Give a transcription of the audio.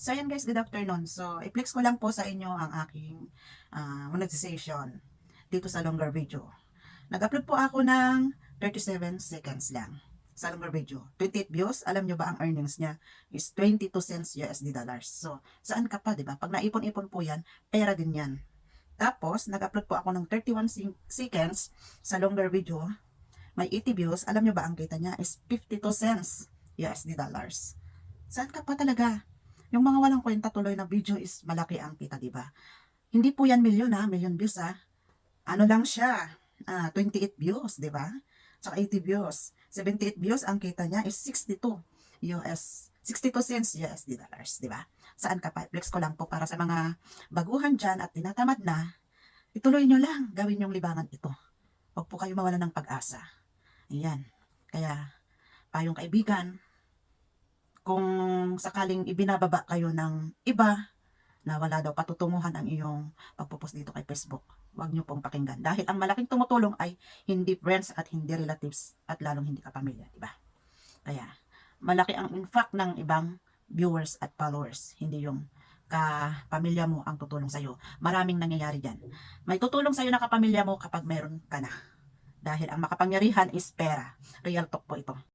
So ayan guys, good afternoon. So i-flex ko lang po sa inyo ang aking monetization dito sa longer video. Nag-upload po ako ng 37 seconds lang sa longer video. 28 views, alam nyo ba ang earnings niya is 22 cents USD dollars. So saan ka pa, di ba? Pag naipon-ipon po yan, pera din yan. Tapos nag-upload po ako ng 31 seconds sa longer video. May 80 views, alam nyo ba ang kita niya is 52 cents USD dollars. Saan ka pa talaga? Yung mga walang kwenta tuloy na video is malaki ang kita, di ba? Hindi po yan milyon million views Ano lang siya? 28 views, di ba? So 80 views. 78 views, ang kita niya is 62 cents USD dollars, di ba? Saan ka pa? Flex ko lang po para sa mga baguhan dyan at tinatamad na, ituloy nyo lang, gawin yung libangan ito. Huwag po kayo mawala ng pag-asa. Ayan. Kaya, payong kaibigan, kung sakaling ibinababa kayo ng iba na wala daw patutunguhan ang iyong pagpo-post dito kay Facebook, huwag nyo pong pakinggan. Dahil ang malaking tumutulong ay hindi friends at hindi relatives at lalong hindi kapamilya, diba? Kaya, malaki ang impact ng ibang viewers at followers, hindi yung kapamilya mo ang tutulong sa'yo. Maraming nangyayari dyan. May tutulong sa'yo na kapamilya mo kapag meron ka na. Dahil ang makapangyarihan is pera. Real talk po ito.